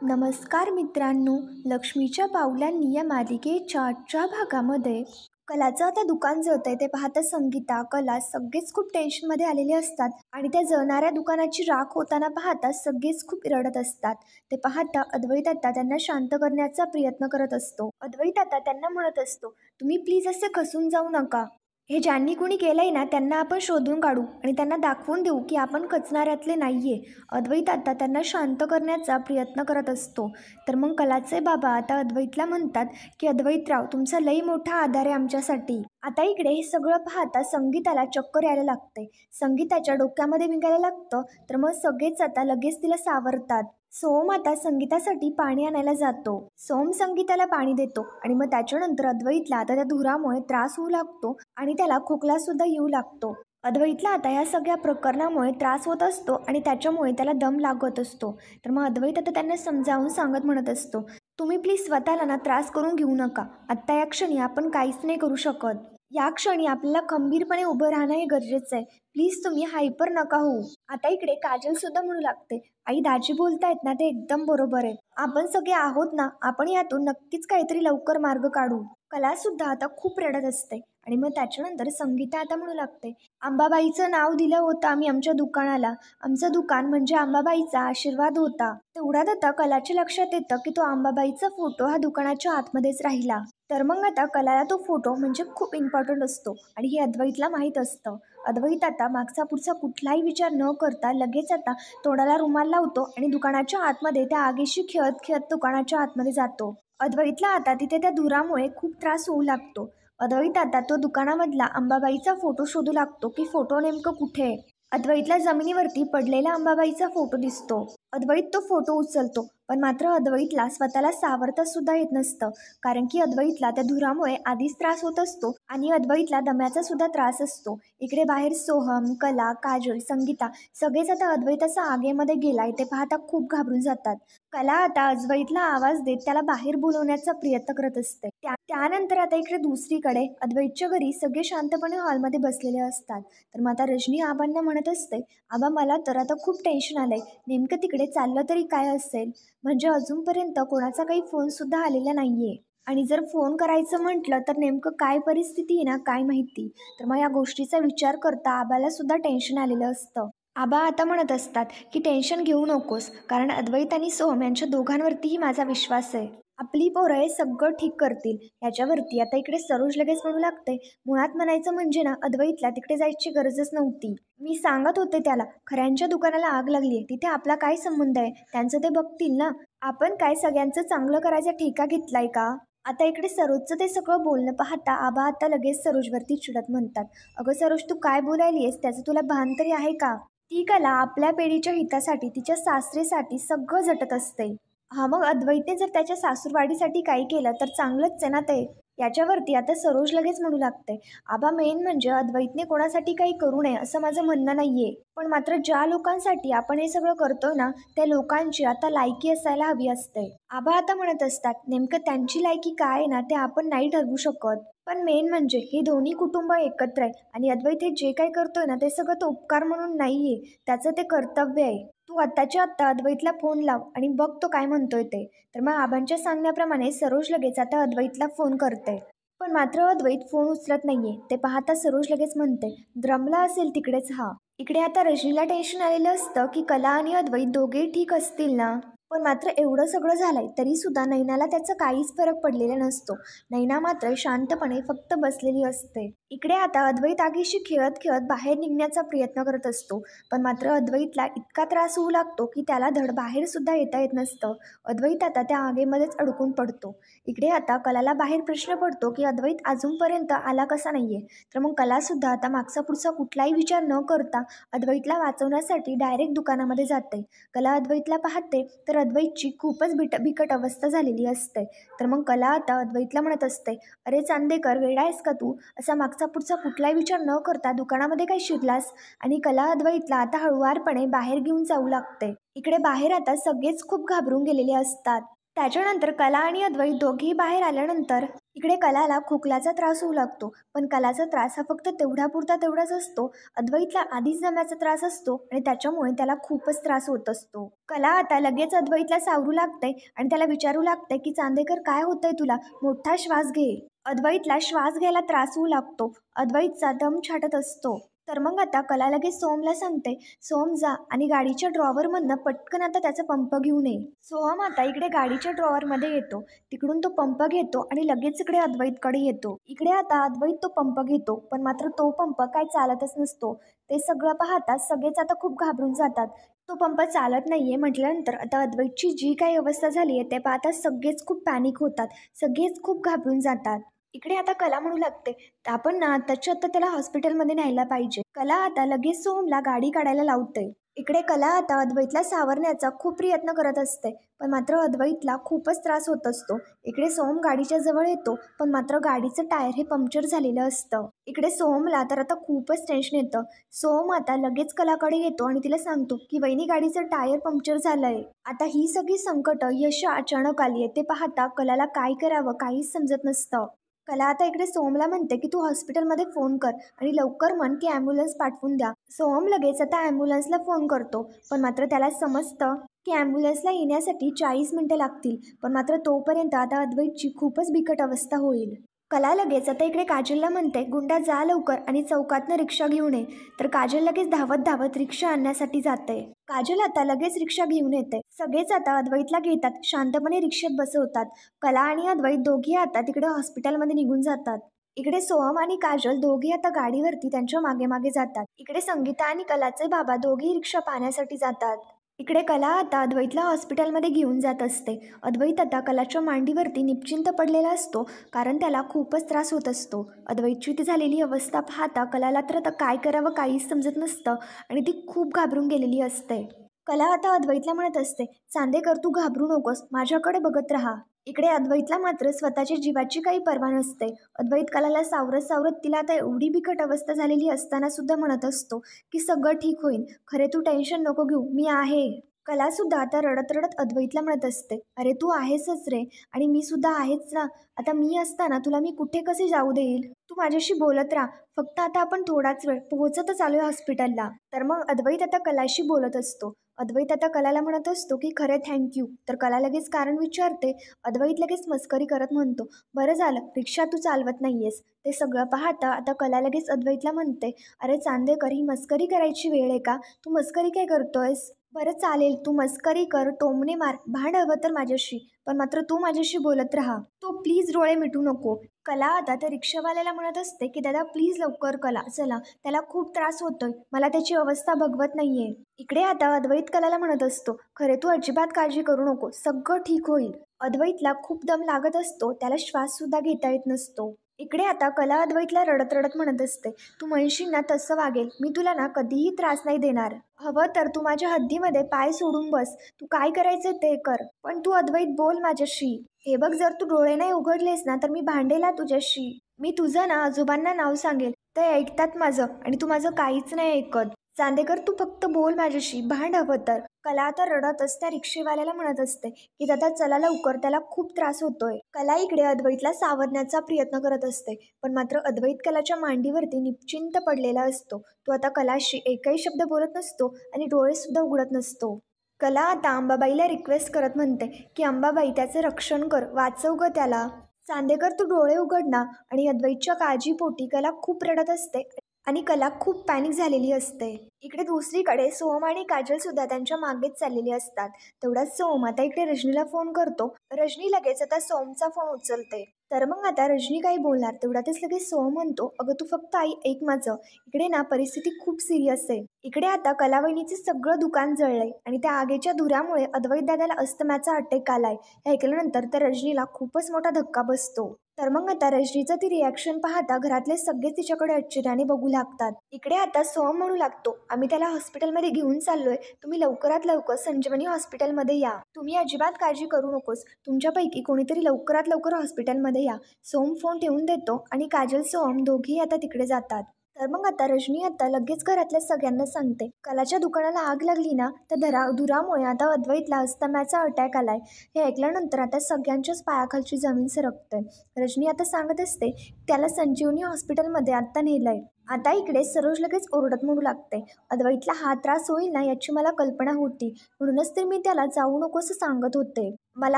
नमस्कार मित्रांनो, लक्ष्मीच्या पावलांनी या मालिकेच्या आजच्या भागामध्ये कलाचं आता दुकान जळतंय ते पाहता संगीता, कला सगळेच खूप टेन्शनमध्ये आलेले असतात आणि त्या जळणाऱ्या दुकानाची राख होताना पाहता सगळेच खूप रडत असतात. ते पाहता अद्वैत आता त्यांना शांत करण्याचा प्रयत्न करत असतो. अद्वैत आता त्यांना म्हणत असतो, तुम्ही प्लीज असे खसून जाऊ नका. हे ज्यांनी कुणी केलंय ना त्यांना आपण शोधून काढू आणि त्यांना दाखवून देऊ की आपण खचणाऱ्यातले नाहीये. अद्वैत आता त्यांना शांत करण्याचा प्रयत्न करत असतो. तर मग कलाचे बाबा आता अद्वैतला म्हणतात की अद्वैतराव, तुमचा लई मोठा आधार आहे आमच्यासाठी. आता इकडे हे सगळं पाहता संगीताला चक्कर यायला लागते. संगीताच्या डोक्यामध्ये निघायला लागतं. तर मग सगळेच आता लगेच तिला सावरतात. सोम आता संगीतासाठी पाणी आणायला जातो. सोम संगीताला पाणी देतो आणि मग त्याच्यानंतर अद्वैतला आता त्या धुरामुळे त्रास होऊ लागतो आणि त्याला खोकला सुद्धा येऊ लागतो. अद्वैतला आता या सगळ्या प्रकरणामुळे त्रास होत असतो आणि त्याच्यामुळे त्याला दम लागत असतो. तर मग अद्वैत आता त्यांना समजावून सांगत म्हणत असतो, तुम्ही प्लीज स्वतःला ना त्रास करून घेऊ नका. आत्ता या क्षणी आपण काहीच नाही करू शकत. या क्षणी आपल्याला खंबीरपणे उभं राहणं हे गरजेचं आहे. प्लीज तुम्ही हायपर नका होऊ. आता इकडे काजल सुद्धा म्हणू लागते, आई दाजी बोलतायत ना ते एकदम बरोबर आहे. आपण सगळे आहोत ना, आपण यातून नक्कीच काहीतरी लवकर मार्ग काढू. कला सुद्धा आता खूप रडत असते आणि मग त्याच्यानंतर संगीता आता म्हणू लागते, अंबाबाईचं नाव दिलं होतं आम्ही आमच्या दुकानाला. आमचं दुकान म्हणजे अंबाबाईचा आशीर्वाद होता. तेवढ्यात आता कलाच्या लक्षात येतं की तो अंबाबाईचा फोटो हा दुकानाच्या आतमध्येच राहिला. तर मग आता कलाला तो फोटो म्हणजे खूप इम्पॉर्टंट असतो आणि हे अद्वैतला माहीत असतं. अद्वैत आता मागचा पुढचा कुठलाही विचार न करता लगेच आता तोंडाला रुमाल लावतो आणि दुकानाच्या आतमध्ये त्या आगीशी खेळत खेळत दुकानाच्या आतमध्ये जातो. अद्वैतला आता तिथे त्या धुरामुळे खूप त्रास होऊ लागतो. अद्वैत आता तो दुकानामधला अंबाबाईचा फोटो शोधू लागतो की फोटो नेमकं कुठे आहे. अद्वैतला जमिनीवरती पडलेला अंबाबाईचा फोटो दिसतो. अद्वैत तो फोटो उचलतो, पण मात्र अद्वैतला स्वतःला सावरता सुद्धा येत नसतं, कारण की अद्वैतला त्या धुरामुळे आधीच त्रास होत असतो आणि अद्वैतला दम्याचा सुद्धा त्रास असतो. इकडे बाहेर सोहम, कला, काजल, संगीता सगळेच आता अद्वैताचा आगेमध्ये गेलाय ते पाहता खूप घाबरून जातात. कला आता अद्वैतला आवाज देत त्याला बाहेर बोलवण्याचा प्रयत्न करत असते. त्यानंतर आता इकडे दुसरीकडे अद्वैतच्या घरी सगळे शांतपणे हॉलमध्ये बसलेले असतात. तर मग आता रजनी आबांना म्हणत असते, आबा मला तर आता खूप टेन्शन आलंय. नेमकं तिकडे चाललं तरी काय असेल? म्हणजे अजूनपर्यंत कोणाचा काही फोन सुद्धा आलेला नाहीये आणि जर फोन करायचं म्हटलं तर नेमकं काय परिस्थिती आहे ना काय माहिती. तर मग या गोष्टीचा विचार करता आबाला सुद्धा टेन्शन आलेलं असतं. आबा आता म्हणत असतात की टेन्शन घेऊ नकोस, कारण अद्वैत आणि सोहम यांच्या दोघांवरतीही माझा विश्वास आहे. आपली पोरं हे सगळं ठीक करतील. याच्यावरती आता इकडे सरोज लगेच म्हणू लागते, मुळात म्हणायचं म्हणजे ना अद्वैतला तिकडे जायची गरजच नव्हती. मी सांगत होते त्याला, खऱ्यांच्या दुकानाला आग लागली, तिथे आपला काय संबंध आहे? त्यांचं ते बघतील ना. आपण काय सगळ्यांचं चांगलं करायचा ठेका घेतलाय का? आता इकडे सरोजचं ते सगळं बोलणं पाहता आबा आता लगेच सरोजवरती चिडत म्हणतात, अगं सरोज, तू काय बोलायलीयस त्याचं तुला भान तरी आहे का? ती कला आपल्या पिढीच्या हितासाठी तिच्या सासरेसाठी सगळं झटत असते. हा, मग अद्वैतने जर त्याच्या सासूरवाडीसाठी काही केलं तर चांगलंच आहे ना ते. याच्यावरती आता सरोज लगेच म्हणू लागते, आबा मेन म्हणजे अद्वैतने कोणासाठी काही करू नये असं माझं म्हणणं नाहीये, पण मात्र ज्या लोकांसाठी आपण हे सगळं करतोय ना त्या लोकांची आता लायकी असायला हवी असते. आबा आता म्हणत असतात, नेमकं त्यांची लायकी काय आहे ना ते आपण नाही ठरवू शकत, पण मेन म्हणजे हे दोन्ही कुटुंब एकत्र आहे आणि अद्वैत हे जे काही करतोय ना ते सगळं तो उपकार म्हणून नाहीये, त्याचं ते कर्तव्य आहे. तू आत्ताच्या आत्ता अद्वैतला फोन लाव आणि बघ तो काय म्हणतोय ते. तर मग आबांच्या सांगण्याप्रमाणे सरोज लगेच आता अद्वैतला फोन करते, पण मात्र अद्वैत फोन उचलत नाहीये. ते पाहता सरोज लगेच म्हणते, द्रमला असेल तिकडेच हा. इकडे आता रजनीला टेन्शन आलेलं असतं की कला आणि अद्वैत दोघेही ठीक असतील ना. पण मात्र एवढं सगळं झालंय तरी सुद्धा नैनाला त्याचा काहीच फरक पडलेला नसतो. नैना मात्र शांतपणे फक्त बसलेली असते. इकडे आता अद्वैत आगीशी खेळत खेळत बाहेर निघण्याचा प्रयत्न करत असतो, पण मात्र अद्वैतला इतका त्रास होऊ लागतो की त्याला धड बाहेर सुद्धा येता येत नसतं. अद्वैत आता त्या आगीमध्येच अडकून पडतो. इकडे आता कलाला बाहेर प्रश्न पडतो की अद्वैत अजूनपर्यंत आला कसा नाहीये. तर मग कला सुद्धा आता मागचा पुढचा कुठलाही विचार न करता अद्वैतला वाचवण्यासाठी डायरेक्ट दुकानामध्ये जाते. कला अद्वैतला पाहते तर अद्वैतची खूपच बिकट अवस्था झालेली असते. तर मग कला आता अद्वैतला म्हणत असते, अरे चांदेकर, वेडा आहेस का तू? असा मागचा पुढचा कुठलाही विचार न करता दुकानामध्ये काय शिरलास? आणि कला अद्वैतला आता हळुवारपणे बाहेर घेऊन जाऊ लागते. इकडे बाहेर आता सगळेच खूप घाबरून गेलेले असतात. त्याच्यानंतर कला आणि अद्वैत दोघेही बाहेर आल्यानंतर इकडे कलाला खोकल्याचा त्रास होऊ लागतो. पण कलाचा त्रास हा फक्त तेवढापुरता तेवढाच असतो. अद्वैतला आधीच दम्याचा त्रास असतो आणि त्याच्यामुळे त्याला खूपच त्रास होत असतो. कला आता लगेच अद्वैतला सावरू लागते आणि त्याला विचारू लागते की चांदेकर काय होतंय तुला, मोठा श्वास घे. अद्वैतला श्वास घ्यायला त्रास होऊ लागतो. अद्वैतचा दम छाटत असतो. तर मग आता कला लगेच सोहमला सांगते, सोहम जा आणि गाडीच्या ड्रॉवरमधनं पटकन आता त्याचा पंप घेऊन ये. सोहम आता इकडे गाडीच्या ड्रॉवरमध्ये येतो. तिकडून तो पंप घेतो आणि लगेच इकडे अद्वैतकडे येतो. इकडे आता अद्वैत तो पंप घेतो, पण मात्र तो पंप काय चालतच नसतो. ते सगळं पाहता सगळेच आता खूप घाबरून जातात. तो पंप चालत नाहीये म्हटल्यानंतर आता अद्वैतची जी काही अवस्था झाली आहे ते पाहता सगळेच खूप पॅनिक होतात. सगळेच खूप घाबरून जातात. इकडे आता कला म्हणू लागते, आपण ना आत्ताच्या आत्ता त्याला हॉस्पिटलमध्ये न्यायला पाहिजे. कला आता लगेच सोहमला गाडी काढायला लावते. इकडे कला आता अद्वैतला सावरण्याचा खूप प्रयत्न करत असते, पण मात्र अद्वैतला खूपच त्रास होत असतो. इकडे सोहम गाडीच्या जवळ येतो, पण मात्र गाडीचं टायर हे पंक्चर झालेलं असतं. इकडे सोहमला तर आता खूपच टेन्शन येतं. सोहम आता लगेच कलाकडे येतो आणि तिला सांगतो की वहिनी गाडीचं टायर पंक्चर झालंय. आता ही सगळी संकट यश अचानक आली आहे ते पाहता कलाला काय करावं काहीच समजत नसतं. कला आता इकडे सोहमला म्हणते की तू हॉस्पिटलमध्ये फोन कर आणि लवकर म्हण की ॲम्ब्युलन्स पाठवून द्या. सोहम लगेच आता ॲम्ब्युलन्सला फोन करतो, पण मात्र त्याला समजतं की ॲम्ब्युलन्सला येण्यासाठी 40 मिनिटं लागतील. पण मात्र तोपर्यंत आता अद्वैतची खूपच बिकट अवस्था होईल. कला लगेच आता इकडे काजलला म्हणते, गुंडा जा लवकर आणि चौकातनं रिक्षा घेऊन ये. तर काजल लगेच धावत धावत रिक्षा आणण्यासाठी जाते. काजल आता लगेच रिक्षा घेऊन येते. सगळेच आता अद्वैतला घेतात, शांतपणे रिक्षेत बसवतात. कला आणि अद्वैत दोघे आता तिकडे हॉस्पिटलमध्ये निघून जातात. इकडे सोहम आणि काजल दोघे आता गाडीवरती त्यांच्या मागे मागे जातात. इकडे संगीता आणि कलाचे बाबा दोघेही रिक्षा पाहण्यासाठी जातात. इकडे कला आता अद्वैतला हॉस्पिटलमध्ये घेऊन जात असते. अद्वैत आता कलाच्या मांडीवरती निश्चिंत पडलेला असतो, कारण त्याला खूपच त्रास होत असतो. अद्वैतची ती झालेली अवस्था पाहता कलाला तर आता काय करावं काहीच समजत नसतं आणि ती खूप घाबरून गेलेली असते. कला आता अद्वैतला म्हणत असते, चांदेकर तू घाबरू नकोस, माझ्याकडे बघत राहा. इकडे अद्वैतला मात्र स्वतःच्या जीवाची काही पर्वा नसते. अद्वैत कलाला सावरत सावरत तिला आता एवढी बिकट अवस्था झालेली असताना सुद्धा म्हणत असतो की सगळं ठीक होईल, खरे तू टेन्शन नको घेऊ, मी आहे. कला सुद्धा आता रडत रडत अद्वैतला म्हणत असते, अरे तू आहेसच रे, आणि मी सुद्धा आहेच ना. आता मी असताना तुला मी कुठे कसे जाऊ देईल. तू माझ्याशी बोलत राहा, फक्त आता आपण थोडाच वेळ पोहोचतच आलोय हॉस्पिटलला. तर मग अद्वैत आता कलाशी बोलत असतो. अद्वैत आता कलाला म्हणत असतो की खरे थँक्यू. तर कला लगेच कारण विचारते. अद्वैत लगेच मस्करी करत म्हणतो, बरं झालं रिक्षा तू चालवत नाहीयेस. ते सगळं पाहता आता कला लगेच अद्वैतला म्हणते, अरे चांदेकर ही मस्करी करायची वेळ आहे का, तू मस्करी काय करतोयस. बरं चालेल, तू मस्करी कर, टोमणे मार, भांड हवं तर माझ्याशी, पण मात्र तू माझ्याशी बोलत राहा. तो प्लीज डोळे मिटू नको. कला आता त्या रिक्षावाल्याला म्हणत असते की दादा प्लीज लवकर कला चला, त्याला खूप त्रास होतोय, मला त्याची अवस्था बघवत नाहीये. इकडे आता अद्वैत कलाला म्हणत असतो, खरे तू अजिबात काळजी करू नको, सगळं ठीक होईल. अद्वैतला खूप दम लागत असतो, त्याला श्वास सुद्धा घेता येत नसतो. इकडे आता कला अद्वैतला रडत रडत म्हणत असते, तू म्हणशील ना तसं वागेल, मी तुला ना कधीही त्रास नाही देणार. हवं तर तू माझ्या हद्दीमध्ये पाय सोडून बस, तू काय करायचं ते कर, पण तू अद्वैत बोल माझ्याशी. हे बघ, जर तू डोळे नाही उघडलेस ना तर मी भांडेला तुझ्याशी. मी तुझं ना आजोबांना नाव सांगेल, ते ऐकतात माझं आणि तू माझं काहीच नाही ऐकत. चांदेकर तू फक्त बोल माझ्याशी, भांड हवं तर. कला आता रडतच त्या रिक्षेवाल्याला म्हणत असते की दादा चला लवकर, त्याला खूप त्रास होतोय. कला इकडे अद्वैतला सावरण्याचा प्रयत्न करत असते, पण मात्र अद्वैत कलाच्या मांडीवरती निश्चिंत पडलेला असतो. तो आता कलाशी एकही शब्द बोलत नसतो आणि डोळे सुद्धा उघडत नसतो. कला आता अंबाबाईला रिक्वेस्ट करत म्हणते की अंबाबाई त्याचे रक्षण कर, वाचव ग त्याला. चांदेकर तू डोळे उघड ना. आणि अद्वैतच्या काळजीपोटी कला खूप रडत असते आणि कला खूप पॅनिक झालेली असते. इकडे दुसरीकडे सोहम आणि काजल सुद्धा त्यांच्या मागेच चाललेली असतात. तेवढाच सोहम आता इकडे रजनीला फोन करतो. रजनी लगेच आता सोहमचा फोन उचलते. तर मग आता रजनी काही बोलणार तेवढ्यातच लगेच सोहम म्हणतो, अगं तू फक्त ऐक माझं, इकडे ना परिस्थिती खूप सिरियस आहे. इकडे आता कलावहिनीचे सगळं दुकान जळलंय आणि त्या आगीच्या धुरामुळे अद्वैत दादाला अस्थमाचा अटॅक आलाय. हे ऐकल्यानंतर तर रजनीला खूपच मोठा धक्का बसतो. तर मग आता रजनीचं ती रिॲक्शन पाहता घरातले सगळेच तिच्याकडे आश्चर्याने बघू लागतात. इकडे आता सोहम म्हणू लागतो, आम्ही त्याला हॉस्पिटलमध्ये घेऊन चाललोय, तुम्ही लवकरात लवकर संजीवनी हॉस्पिटलमध्ये या. तुम्ही अजिबात काळजी करू नकोस, तुमच्यापैकी कोणीतरी लवकरात लवकर हॉस्पिटलमध्ये या. सोहम फोन ठेवून देतो आणि काजल सोहम दोघेही आता तिकडे जातात. तर मग आता रजनी आता लगेच घरातल्या सगळ्यांना सांगते, कलाच्या दुकानाला आग लागली ना, तर धुरामुळे आता अद्वैतला अस्थमाचा अटॅक आलाय. हे ऐकल्यानंतर आता सगळ्यांच्याच पायाखालची जमीन सरकते. रजनी आता सांगत असते, त्याला संजीवनी हॉस्पिटलमध्ये आत्ता नेलंय. आता इकडे सरोज लगेच ओरडत म्हणू लागते, अद्वैतला हा त्रास होईल ना याची मला कल्पना होती, म्हणूनच तर मी त्याला जाऊ नको असं सांगत होते. मला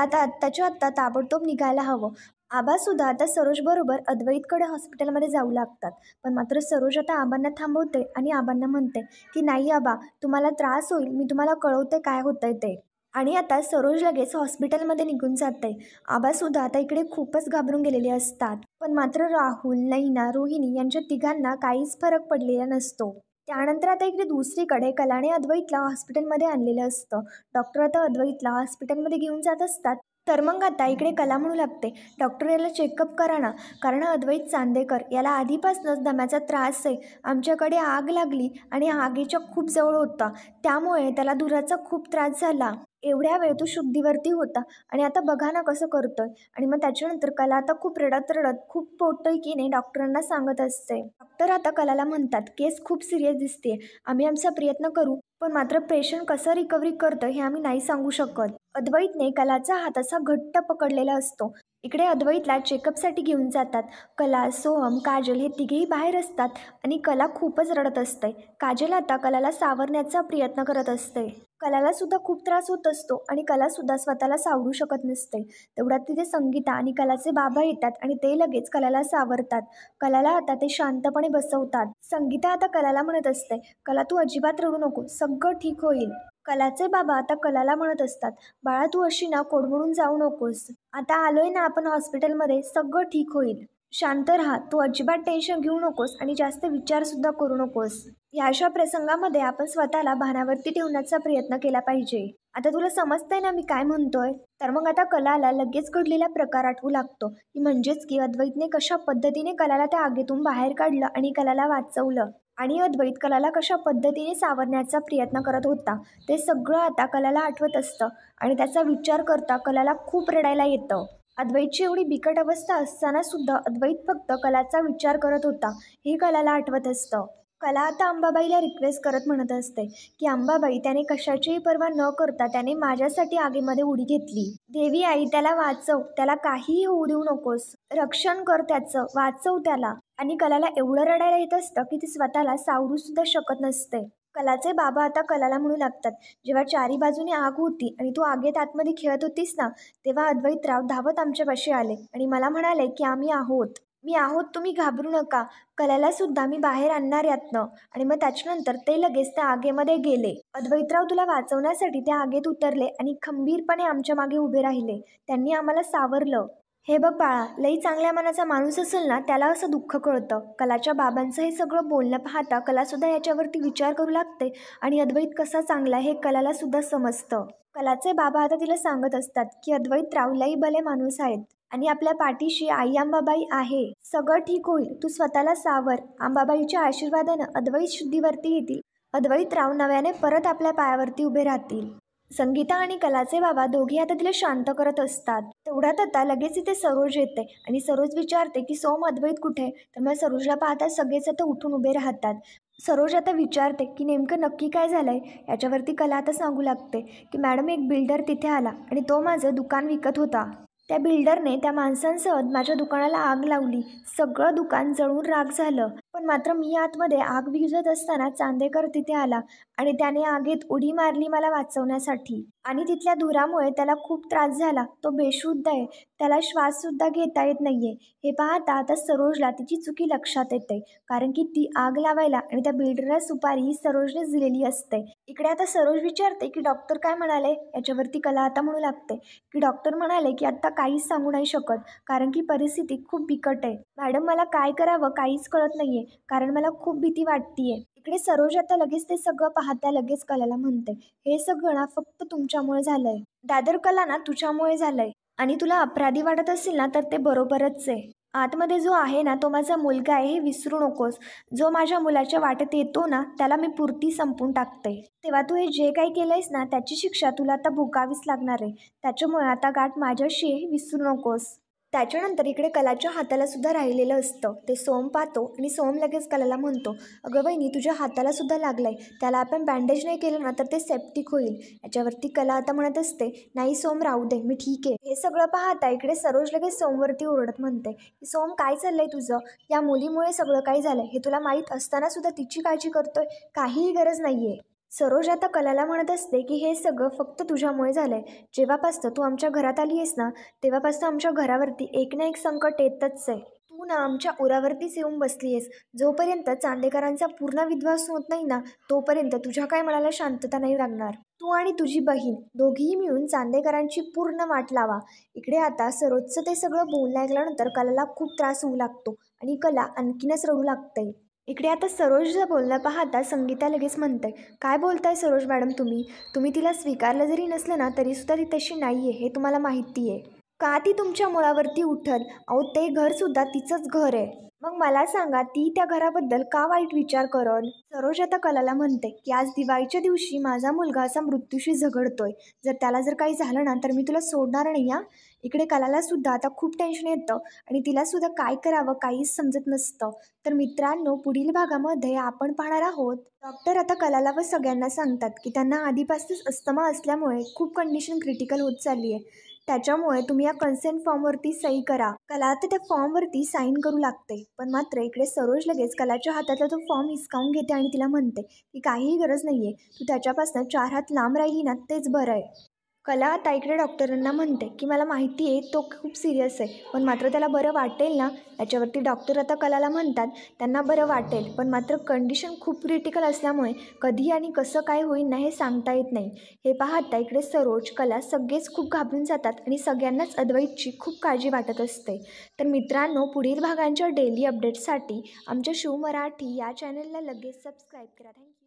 आता आत्ताच्या आत्ता ताबडतोब निघायला हवं. आबासुद्धा आता सरोजबरोबर अद्वैतकडे हॉस्पिटलमध्ये जाऊ लागतात. पण मात्र सरोज आता आबांना थांबवते आणि आबांना म्हणते की नाही आबा, तुम्हाला त्रास होईल, मी तुम्हाला कळवते काय होतंय ते. आणि आता सरोज लगेच हॉस्पिटलमध्ये निघून जाते. आबासुद्धा आता इकडे खूपच घाबरून गेलेले असतात. पण मात्र राहुल, नैना, रोहिणी यांच्या तिघांना काहीच फरक पडलेला नसतो. त्यानंतर आता इकडे दुसरीकडे कलाने अद्वैतला हॉस्पिटलमध्ये आणलेलं असतं. डॉक्टर आता अद्वैतला हॉस्पिटलमध्ये घेऊन जात असतात. तर मग आता इकडे कला म्हणू लागते, डॉक्टर याला चेकअप करा ना, कारण अद्वैत चांदेकर याला आधीपासूनच दम्याचा त्रास आहे. आमच्याकडे आग लागली आणि आगीच्या खूप जवळ होता, त्यामुळे त्याला धुराचा खूप त्रास झाला. एवढ्या वेळ तो शुद्धीवरती होता आणि आता बघा ना कसं करतोय. आणि मग त्याच्यानंतर कला आता खूप रडत रडत खूप पोटतिकीने डॉक्टरांना सांगत असते. डॉक्टर आता कलाला म्हणतात, केस खूप सिरियस दिसते, आम्ही आमचा प्रयत्न करू, पण मात्र पेशंट कसं रिकव्हरी करतं हे आम्ही नाही सांगू शकत. अद्वैतने कलाचा हात असा घट्ट पकडलेला असतो. इकडे अद्वैतला चेकअपसाठी घेऊन जातात. कला, सोहम, काजल हे तिघेही बाहेर असतात आणि कला खूपच रडत असते. काजल आता कलाला सावरण्याचा प्रयत्न करत असते. कलाला सुद्धा खूप त्रास होत असतो आणि कला सुद्धा स्वतःला सावरू शकत नसते. तेवढ्यात तिथे संगीता आणि कलाचे बाबा येतात आणि ते लगेच कलाला सावरतात. कलाला आता ते शांतपणे बसवतात. संगीता आता कलाला म्हणत असते, कला तू अजिबात रडू नको, सगळं ठीक होईल. कलाचे बाबा आता कलाला म्हणत असतात, बाळा तू अशी ना कोडमडून जाऊ नकोस, आता आलोय ना आपण हॉस्पिटलमध्ये, सगळं ठीक होईल. शांत राहा, तू अजिबात टेन्शन घेऊ नकोस आणि जास्त विचारसुद्धा करू नकोस. या अशा प्रसंगामध्ये आपण स्वतःला भानावरती ठेवण्याचा प्रयत्न केला पाहिजे. आता तुला समजतंय ना मी काय म्हणतोय. तर मग आता कलाला लगेच घडलेला प्रकार आठवू लागतो, की म्हणजेच की अद्वैतने कशा पद्धतीने कलाला त्या आगीतून बाहेर काढलं आणि कलाला वाचवलं आणि अद्वैत कलाला कशा पद्धतीने सावरण्याचा प्रयत्न करत होता, ते सगळं आता कलाला आठवत असतं आणि त्याचा विचार करता कलाला खूप रडायला येतं. अद्वैतची एवढी बिकट अवस्था असताना सुद्धा अद्वैत फक्त कलाचा विचार करत होता हे कलाला आठवत असतं. कला आता अंबाबाईला रिक्वेस्ट करत म्हणत असते, की अंबाबाई, त्याने कशाचीही पर्वा न करता त्याने माझ्यासाठी आगीमध्ये उडी घेतली. देवी आई, त्याला वाचव, त्याला काहीही होऊ देऊ नकोस, रक्षण कर त्याचं, वाचव त्याला. आणि कलाला एवढं रडायला येत असतं की ती स्वतःला सावरू सुद्धा शकत नसते. कलाचे बाबा आता कलाला म्हणू लागतात, जेव्हा चारी बाजूने आग होती आणि तू आगीत आतमध्ये खेळत होतीस ना, तेव्हा अद्वैतराव धावत आमच्यापाशी आले आणि मला म्हणाले की आम्ही आहोत, मी आहोत, तुम्ही घाबरू नका. कलाला सुद्धा मी बाहेर आणणार यातनं. आणि मग त्याच्यानंतर ते लगेच त्या आगीमध्ये गेले. अद्वैतराव तुला वाचवण्यासाठी त्या आगीत उतरले आणि खंबीरपणे आमच्या मागे उभे राहिले. त्यांनी आम्हाला सावरलं. हे बघ बाळा, लई चांगल्या मनाचा माणूस असेल ना, त्याला असं दुःख कळतं. कलाच्या बाबांचं हे सगळं बोलणं पाहता कलासुद्धा याच्यावरती विचार करू लागते आणि अद्वैत कसा चांगला हे कलाला सुद्धा समजतं. कलाचे बाबा आता तिला सांगत असतात की अद्वैतराव लई भले माणूस आहेत आणि आपल्या पाठीशी आई अंबाबाई आहे, सगळं ठीक होईल, तू स्वतःला सावर. अंबाबाईच्या आशीर्वादानं अद्वैत शुद्धीवरती येतील. अद्वैतराव नव्याने परत आपल्या पायावरती उभे राहतील. संगीता आणि कलाचे बाबा दोघे आता तिला शांत करत असतात. तेवढ्यात आता लगेच इथे सरोज येते आणि सरोज विचारते की सोम, अद्वैत कुठे. तर मग सरोजला पाहता सगळेच आता उठून उभे राहतात. सरोज आता विचारते की नेमकं नक्की काय झालंय. याच्यावरती कला आता सांगू लागते की मॅडम, एक बिल्डर तिथे आला आणि तो माझं दुकान विकत होता. त्या बिल्डरने त्या माणसांसह माझ्या दुकानाला आग लावली. सगळं दुकान जळून राख झालं. पण मात्र मी आतमध्ये आग विझत असताना चांदेकर तिथे आला आणि त्याने आगीत उडी मारली मला वाचवण्यासाठी. आणि तिथल्या धुरामुळे त्याला खूप त्रास झाला. तो बेशुद्ध आहे, त्याला श्वास सुद्धा घेता येत नाहीये. हे पाहता आता सरोजला तिची चुकी लक्षात येते, कारण की ती आग लावायला आणि त्या बिल्डरला सुपारी ही सरोजने दिलेली असते. इकडे आता सरोज विचारते की डॉक्टर काय म्हणाले. याच्यावरती कला आता म्हणू लागते की डॉक्टर म्हणाले की आता काहीच सांगू नाही शकत, कारण की परिस्थिती खूप बिकट आहे. मॅडम, मला काय करावं काहीच कळत नाहीये, कारण मला खूप भीती वाटतीये. इकडे सरोज आता लगेच ते सगळं पाहत्या लगेच कलाला म्हणते, हे सगळं ना फक्त तुमच्यामुळे झालंय. दादर, कला ना तुझ्यामुळे झालंय. आणि तुला अपराधी वाटत असेल ना तर ते बरोबरच आहे. आतमध्ये जो आहे ना तो माझा मुलगा आहे हे विसरू नकोस. जो माझ्या मुलाच्या वाटेत येतो ना त्याला मी पुरती संपून टाकते. तेव्हा तू हे जे काही केलंयस ना त्याची शिक्षा तुला आता भोगावीच लागणार आहे. त्याच्यामुळे आता गाठ माझ्याशी आहे, विसरू नकोस. त्याच्यानंतर इकडे कलाच्या हाताला सुद्धा राहिलेलं असतं. ते सोम पाहतो आणि सोम लगेच कलाला म्हणतो, अगं वहिनी तुझ्या हाताला सुद्धा लागलंय, त्याला आपण बँडेज नाही केलं ना तर ते सेप्टिक होईल. याच्यावरती कला आता म्हणत असते, नाही सोम राहू दे, मी ठीक आहे. हे सगळं पाहता इकडे सरोज लगेच सोमवरती ओरडत म्हणते, की सोम काय चाललंय तुझं? या मुलीमुळे सगळं काही झालंय हे तुला माहीत असताना सुद्धा तिची काळजी करतोय, काहीही गरज नाहीये. सरोज आता कलाला म्हणत असते, की हे सगळं फक्त तुझ्यामुळे झालंय. जेव्हापासनं तू आमच्या घरात आली आहेस ना तेव्हापासून आमच्या घरावरती एक ना एक संकट येतच आहे. तू ना आमच्या उरावरतीच येऊन बसली आहेस. जोपर्यंत चांदेकरांचा पूर्ण विध्वंस होत नाही ना तोपर्यंत तुझ्या काय मनाला शांतता नाही लागणार. तू आणि तुझी बहीण दोघीही मिळून चांदेकरांची पूर्ण वाट लावा. इकडे आता सरोजचं ते सगळं बोलणं ऐकल्यानंतर कलाला खूप त्रास होऊ लागतो आणि कला आणखीनच रडू लागते. इकडे आता सरोजचं बोलणं पाहता संगीता लगेच म्हणते, काय बोलताय सरोज मॅडम तुम्ही तिला स्वीकारलं जरी नसलं ना तरीसुद्धा ती तशी नाही आहे हे तुम्हाला माहिती आहे. का ती तुमच्या मुळावरती उठल? अहो ते घरसुद्धा तिचंच घर आहे. मग मला सांगा ती त्या घराबद्दल का वाईट विचार करल? सरोज आता कलाला म्हणते, की आज दिवाळीच्या दिवशी माझा मुलगा असा मृत्यूशी झगडतोय. जर त्याला जर काही झालं ना तर मी तुला सोडणार नाही हा. इकडे कलाला सुद्धा आता खूप टेन्शन येतं आणि तिला सुद्धा काय करावं काहीच समजत नसतं. तर मित्रांनो पुढील भागामध्ये आपण पाहणार आहोत, डॉक्टर आता कलाला व सगळ्यांना सांगतात, की त्यांना आधीपासूनच अस्थमा असल्यामुळे खूप कंडिशन क्रिटिकल होत चालली आहे. त्याच्यामुळे तुम्ही या कन्सेंट फॉर्मवरती सही करा. कला आता त्या फॉर्मवरती साईन करू लागते. पण मात्र इकडे सरोज लगेच कलाच्या हातातला तो फॉर्म हिसकावून घेते आणि तिला म्हणते, की काहीही गरज नाही आहे. तू त्याच्यापासून 4 हात लांब राहिली ना तेच बरं आहे. कला आता इकडे डॉक्टरांना म्हणते, की मला माहिती आहे तो खूप सिरियस आहे. पण मात्र त्याला बरं वाटेल ना? याच्यावरती डॉक्टर आता कलाला म्हणतात, त्यांना बरं वाटेल. पण मात्र कंडिशन खूप क्रिटिकल असल्यामुळे कधी आणि कसं काय होईल ना हे सांगता येत नाही. हे पाहता इकडे सरोज, कला सगळेच खूप घाबरून जातात आणि सगळ्यांनाच अद्वैतची खूप काळजी वाटत असते. तर मित्रांनो पुढील भागांच्या डेली अपडेट्ससाठी आमच्या शिव मराठी या चॅनलला लगेच सबस्क्राईब करा. थँक्यू.